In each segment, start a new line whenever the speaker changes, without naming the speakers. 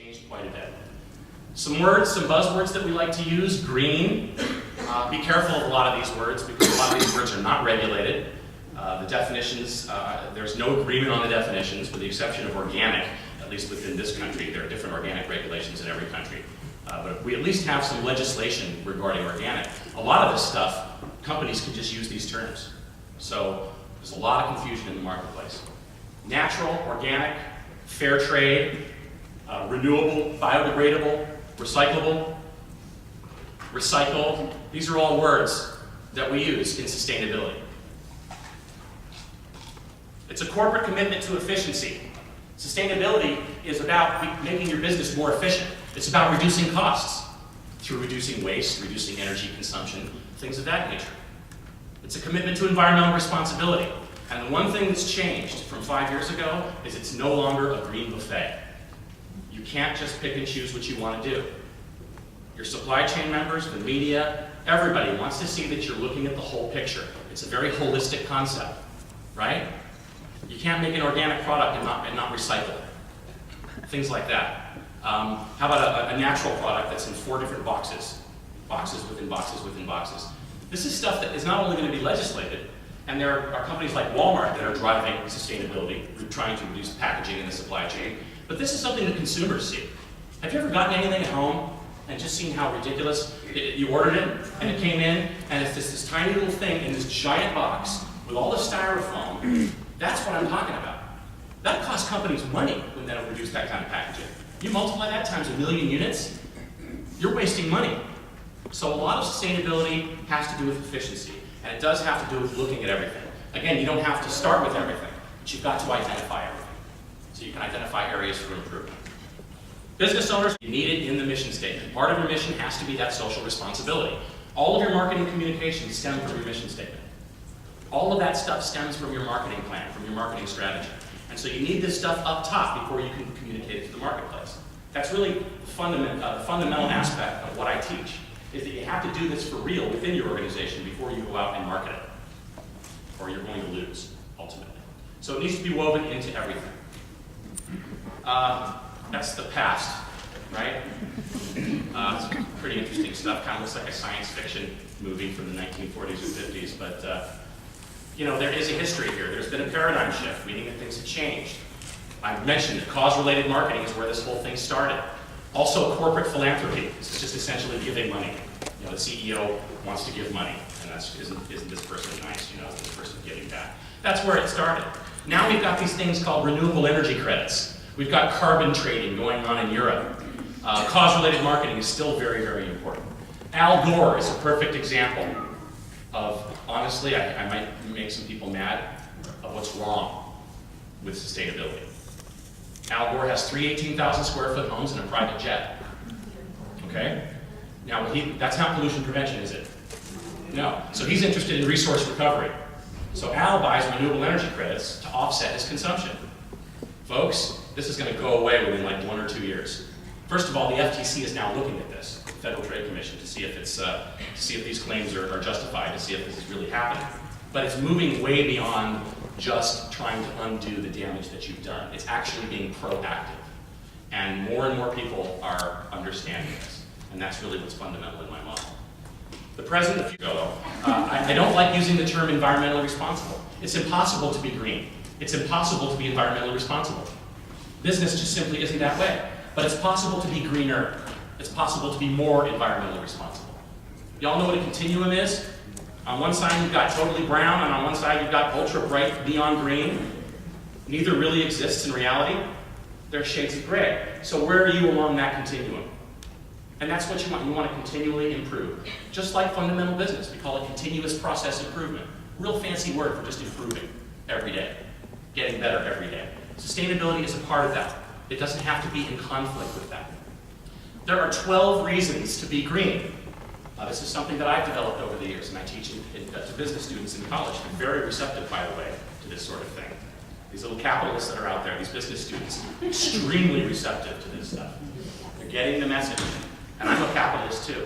changed quite a bit. Some words, some buzzwords that we like to use, green. Be careful of a lot of these words because a lot of these words are not regulated. The definitions, there's no agreement on the definitions with the exception of organic, at least within this country. There are different organic regulations in every country. But we at least have some legislation regarding organic. A lot of this stuff, companies can just use these terms. So there's a lot of confusion in the marketplace. Natural, organic, fair trade, renewable, biodegradable, recyclable, recycled. These are all words that we use in sustainability. It's a corporate commitment to efficiency. Sustainability is about making your business more efficient. It's about reducing costs through reducing waste, reducing energy consumption, things of that nature. It's a commitment to environmental responsibility. And the one thing that's changed from 5 years ago is it's no longer a green buffet. You can't just pick and choose what you want to do. Your supply chain members, the media, everybody wants to see that you're looking at the whole picture. It's a very holistic concept, right? You can't make an organic product and not recycle it. Things like that. How about a natural product that's in 4 different boxes? Boxes within boxes within boxes. This is stuff that is not only going to be legislated, and there are companies like Walmart that are driving sustainability, trying to reduce packaging in the supply chain, but this is something that consumers see. Have you ever gotten anything at home and just seen how ridiculous? You ordered it, and it came in, and it's this tiny little thing in this giant box with all the styrofoam. That's what I'm talking about. That costs companies money when they'll reduce that kind of packaging. You multiply that times 1 million units, you're wasting money. So a lot of sustainability has to do with efficiency, and it does have to do with looking at everything. Again, you don't have to start with everything, but you've got to identify everything. So you can identify areas for improvement. Business owners, you need it in the mission statement. Part of your mission has to be that social responsibility. All of your marketing communications stem from your mission statement. All of that stuff stems from your marketing plan, from your marketing strategy. And so you need this stuff up top before you can communicate it to the marketplace. That's really the fundamental aspect of what I teach, is that you have to do this for real within your organization before you go out and market it, or you're going to lose, ultimately. So it needs to be woven into everything. That's the past, right? It's pretty interesting stuff. Kind of looks like a science fiction movie from the 1940s or 50s, but you know, there is a history here. There's been a paradigm shift, meaning that things have changed. I mentioned that cause-related marketing is where this whole thing started. Also, corporate philanthropy. This is just essentially giving money. You know, the CEO wants to give money, and that's, isn't this person nice? You know, this person giving back. That's where it started. Now we've got these things called renewable energy credits. We've got carbon trading going on in Europe. Cause-related marketing is still very, very important. Al Gore is a perfect example of, honestly, I might make some people mad, of what's wrong with sustainability. Al Gore has 3 18,000 square foot homes and a private jet. Okay? Now, that's not pollution prevention, is it? No. So he's interested in resource recovery. So Al buys renewable energy credits to offset his consumption. Folks, this is going to go away within like 1 or 2 years. First of all, the FTC is now looking at this, the Federal Trade Commission, to see if these claims are justified, to see if this is really happening. But it's moving way beyond just trying to undo the damage that you've done. It's actually being proactive. And more people are understanding this. And that's really what's fundamental in my model. The present, the future, though, I don't like using the term environmentally responsible. It's impossible to be green. It's impossible to be environmentally responsible. Business just simply isn't that way. But it's possible to be greener. It's possible to be more environmentally responsible. Y'all know what a continuum is? On one side you've got totally brown, and on one side you've got ultra bright neon green. Neither really exists in reality. They're shades of gray. So where are you along that continuum? And that's what you want. You want to continually improve. Just like fundamental business, we call it continuous process improvement. Real fancy word for just improving every day. Getting better every day. Sustainability is a part of that. It doesn't have to be in conflict with that. There are 12 reasons to be green. This is something that I've developed over the years, and I teach to business students in college. They're very receptive, by the way, to this sort of thing. These little capitalists that are out there, these business students, extremely receptive to this stuff. They're getting the message. And I'm a capitalist too.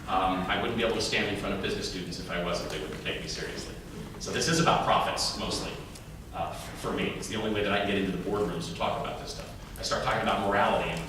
I wouldn't be able to stand in front of business students if I wasn't. They wouldn't take me seriously. So this is about profits, mostly, for me. It's the only way that I can get into the boardrooms to talk about this stuff. I start talking about morality, and